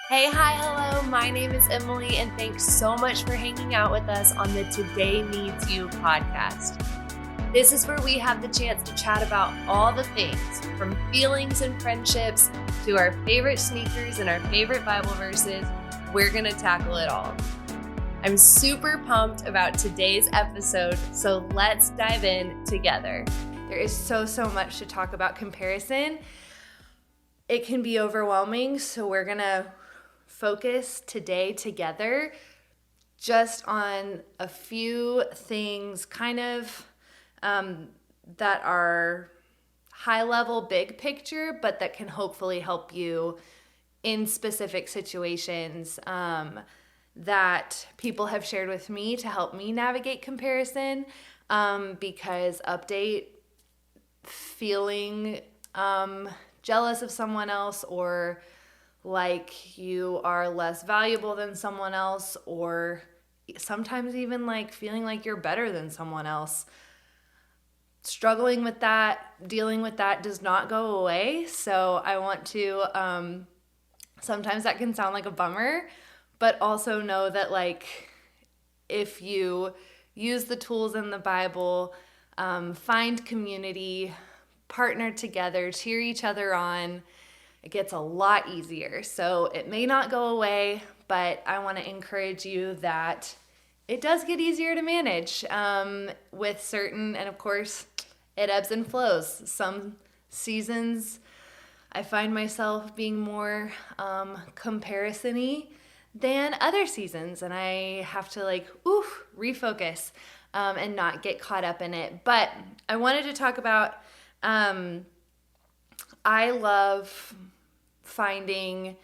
Hey, hi, hello. My name is Emily, and thanks so much for hanging out with us on the Today Needs You podcast. This is where we have the chance to chat about all the things, from feelings and friendships to our favorite sneakers and our favorite Bible verses. We're going to tackle it all. I'm super pumped about today's episode, so let's dive in together. There is so much to talk about comparison. It can be overwhelming, so we're going to focus today together just on a few things that are high level, big picture, but that can hopefully help you in specific situations that people have shared with me to help me navigate comparison, because feeling jealous of someone else, or like you are less valuable than someone else, or sometimes even like feeling like you're better than someone else. Struggling with that, dealing with that does not go away. So I want to, sometimes that can sound like a bummer, but also know that like if you use the tools in the Bible, find community, partner together, cheer each other on, it gets a lot easier. So it may not go away, but I want to encourage you that it does get easier to manage with certain, and of course, it ebbs and flows. Some seasons I find myself being more comparison-y than other seasons, and I have to refocus and not get caught up in it. But I wanted to talk about I love finding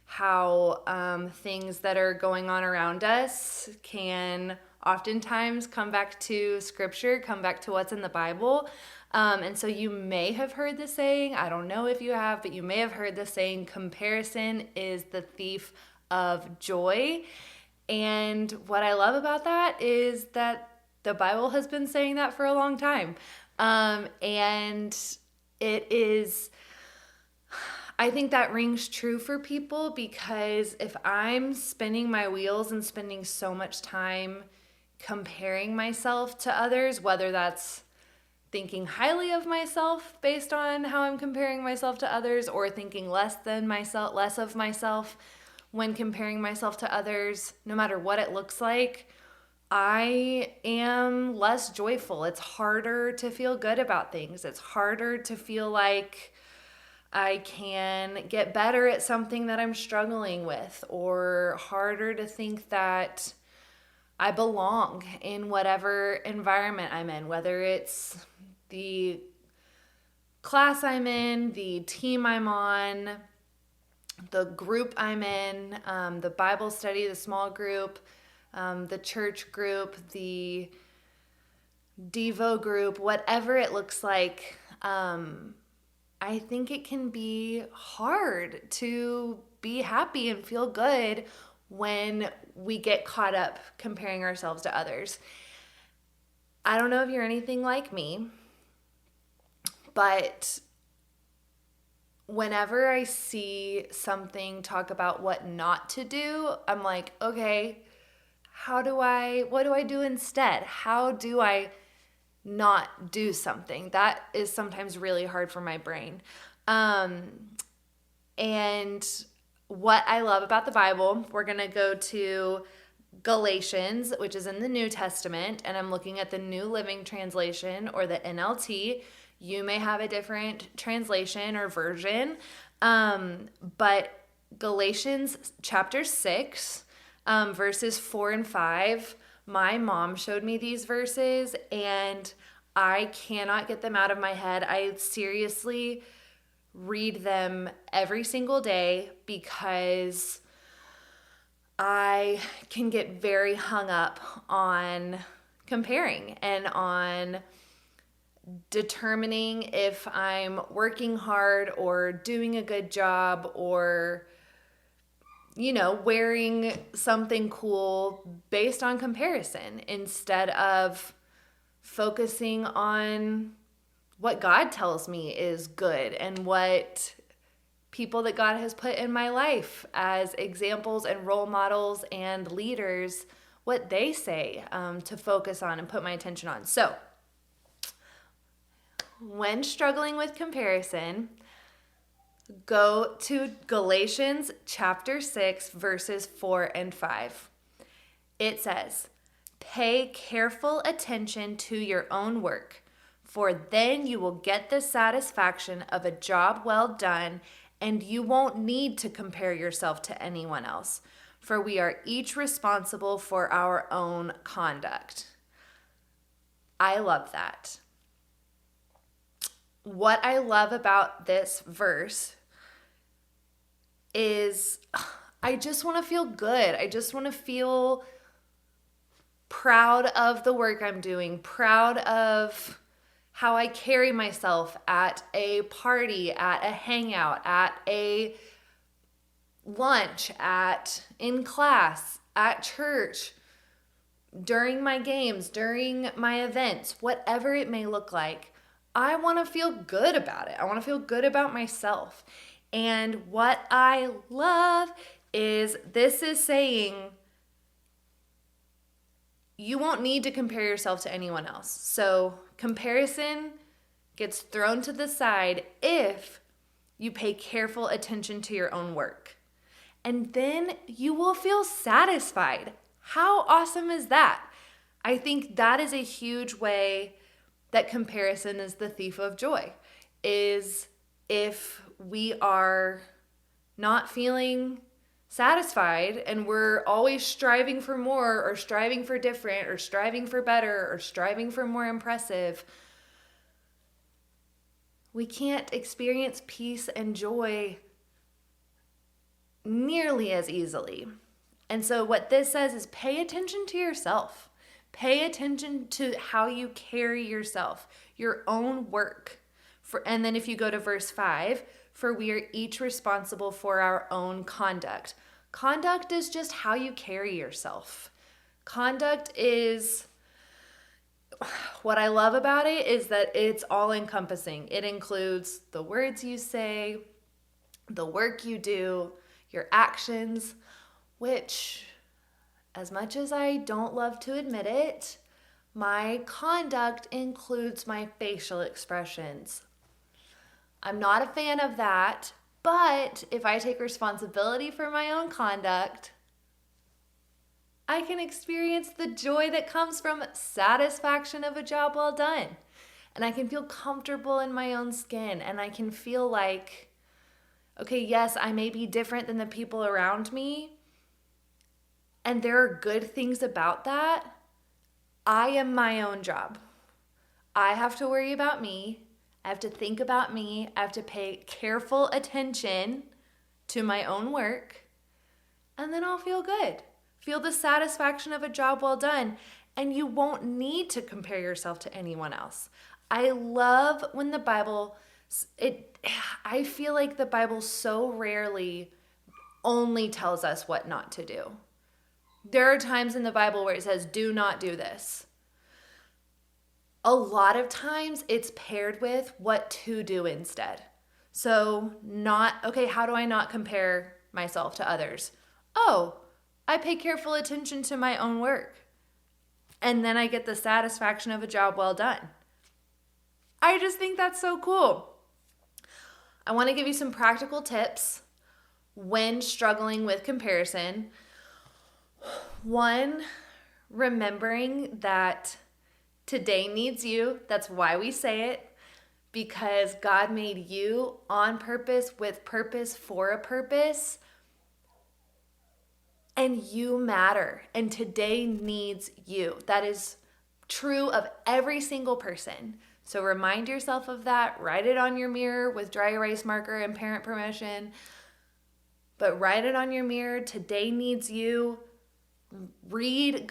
how things that are going on around us can oftentimes come back to scripture, come back to what's in the Bible. And so you may have heard the saying, I don't know if you have, but you may have heard the saying, comparison is the thief of joy. And what I love about that is that the Bible has been saying that for a long time. And it is, I think that rings true for people, because if I'm spinning my wheels and spending so much time comparing myself to others, whether that's thinking highly of myself based on how I'm comparing myself to others, or thinking less of myself when comparing myself to others, no matter what it looks like, I am less joyful. It's harder to feel good about things. It's harder to feel like I can get better at something that I'm struggling with, or harder to think that I belong in whatever environment I'm in, whether it's the class I'm in, the team I'm on, the group I'm in, the Bible study, the small group, the church group, the Devo group, whatever it looks like. I think it can be hard to be happy and feel good when we get caught up comparing ourselves to others. I don't know if you're anything like me, but whenever I see something talk about what not to do, I'm like, okay, what do I do instead? How do I not do something? That is sometimes really hard for my brain. And what I love about the Bible, we're going to go to Galatians, which is in the New Testament, and I'm looking at the New Living Translation, or the NLT. You may have a different translation or version, but Galatians chapter 6, verses 4 and 5, my mom showed me these verses, and I cannot get them out of my head. I seriously read them every single day, because I can get very hung up on comparing and on determining if I'm working hard or doing a good job, or wearing something cool based on comparison, instead of focusing on what God tells me is good and what people that God has put in my life as examples and role models and leaders, what they say to focus on and put my attention on. So, when struggling with comparison, go to Galatians chapter 6, verses 4 and 5. It says, "Pay careful attention to your own work, for then you will get the satisfaction of a job well done, and you won't need to compare yourself to anyone else, for we are each responsible for our own conduct." I love that. What I love about this verse is I just want to feel good. I just want to feel proud of the work I'm doing, proud of how I carry myself at a party, at a hangout, at a lunch, in class, at church, during my games, during my events, whatever it may look like. I want to feel good about it. I want to feel good about myself. And what I love is this is saying you won't need to compare yourself to anyone else. So comparison gets thrown to the side if you pay careful attention to your own work. And then you will feel satisfied. How awesome is that? I think that is a huge way that comparison is the thief of joy, is if we are not feeling satisfied and we're always striving for more or striving for different or striving for better or striving for more impressive, we can't experience peace and joy nearly as easily. And so what this says is pay attention to yourself. Pay attention to how you carry yourself, your own work. And then if you go to verse 5, for we are each responsible for our own conduct. Conduct is just how you carry yourself. Conduct is, what I love about it is that it's all encompassing. It includes the words you say, the work you do, your actions, which, as much as I don't love to admit it, my conduct includes my facial expressions. I'm not a fan of that, but if I take responsibility for my own conduct, I can experience the joy that comes from satisfaction of a job well done. And I can feel comfortable in my own skin, and I can feel like, okay, yes, I may be different than the people around me, and there are good things about that. I am my own job. I have to worry about me. I have to think about me. I have to pay careful attention to my own work. And then I'll feel good. Feel the satisfaction of a job well done. And you won't need to compare yourself to anyone else. I love when the Bible, I feel like the Bible so rarely only tells us what not to do. There are times in the Bible where it says, do not do this. A lot of times it's paired with what to do instead. So how do I not compare myself to others? Oh, I pay careful attention to my own work. And then I get the satisfaction of a job well done. I just think that's so cool. I want to give you some practical tips when struggling with comparison. One, remembering that today needs you. That's why we say it, because God made you on purpose, with purpose, for a purpose, and you matter, and today needs you. That is true of every single person. So remind yourself of that. Write it on your mirror with dry erase marker and parent permission, but write it on your mirror. Today needs you. Read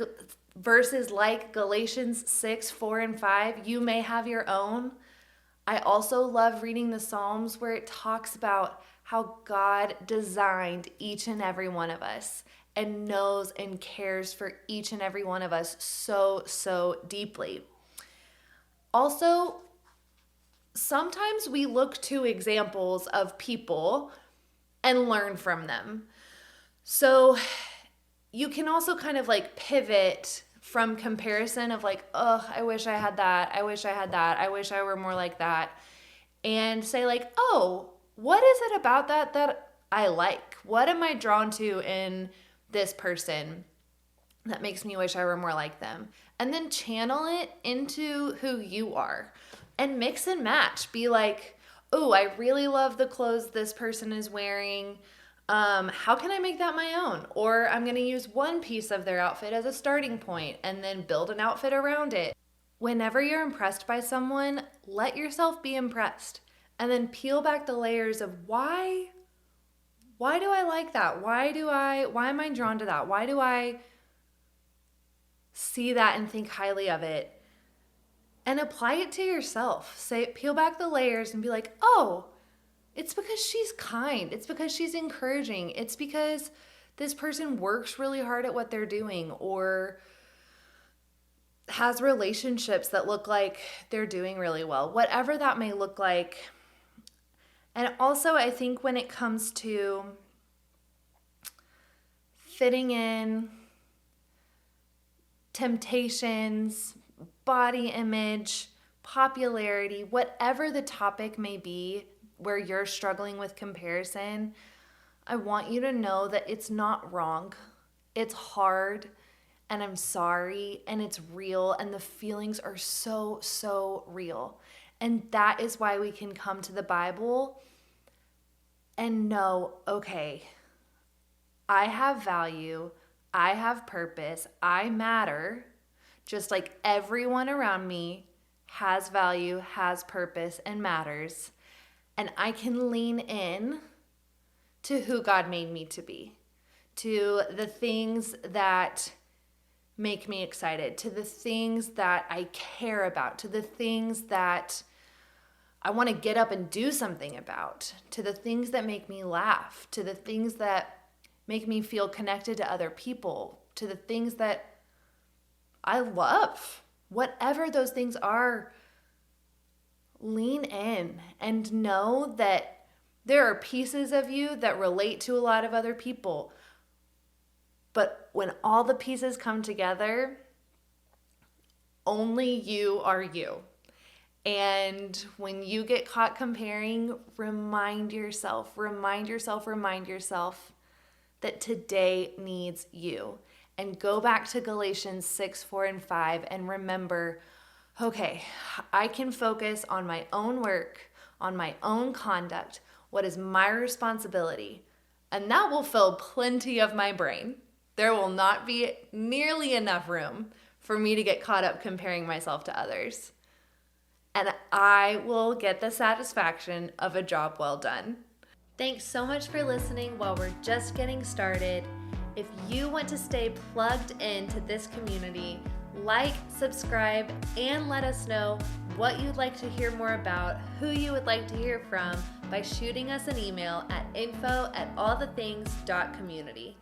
verses like Galatians 6, 4, and 5. You may have your own. I also love reading the Psalms where it talks about how God designed each and every one of us and knows and cares for each and every one of us so, so deeply. Also, sometimes we look to examples of people and learn from them. So you can also kind of like pivot from comparison of like, oh, I wish I had that. I wish I had that. I wish I were more like that. And say like, oh, what is it about that I like? What am I drawn to in this person that makes me wish I were more like them? And then channel it into who you are and mix and match. Be like, oh, I really love the clothes this person is wearing. How can I make that my own? Or I'm going to use one piece of their outfit as a starting point and then build an outfit around it. Whenever you're impressed by someone, let yourself be impressed and then peel back the layers of why do I like that? Why am I drawn to that? Why do I see that and think highly of it? And apply it to yourself. Peel back the layers and be like, oh, it's because she's kind. It's because she's encouraging. It's because this person works really hard at what they're doing or has relationships that look like they're doing really well. Whatever that may look like. And also, I think when it comes to fitting in, temptations, body image, popularity, whatever the topic may be where you're struggling with comparison, I want you to know that it's not wrong. It's hard, and I'm sorry, and it's real, and the feelings are so, so real. And that is why we can come to the Bible and know, okay, I have value, I have purpose, I matter, just like everyone around me has value, has purpose, and matters. And I can lean in to who God made me to be, to the things that make me excited, to the things that I care about, to the things that I want to get up and do something about, to the things that make me laugh, to the things that make me feel connected to other people, to the things that I love. Whatever those things are, lean in and know that there are pieces of you that relate to a lot of other people. But when all the pieces come together, only you are you. And when you get caught comparing, remind yourself that today needs you. And go back to Galatians 6, 4, and 5 and remember, okay, I can focus on my own work, on my own conduct, what is my responsibility, and that will fill plenty of my brain. There will not be nearly enough room for me to get caught up comparing myself to others. And I will get the satisfaction of a job well done. Thanks so much for listening while we're just getting started. If you want to stay plugged into this community, like, subscribe, and let us know what you'd like to hear more about, who you would like to hear from by shooting us an email at info@allthethings.community.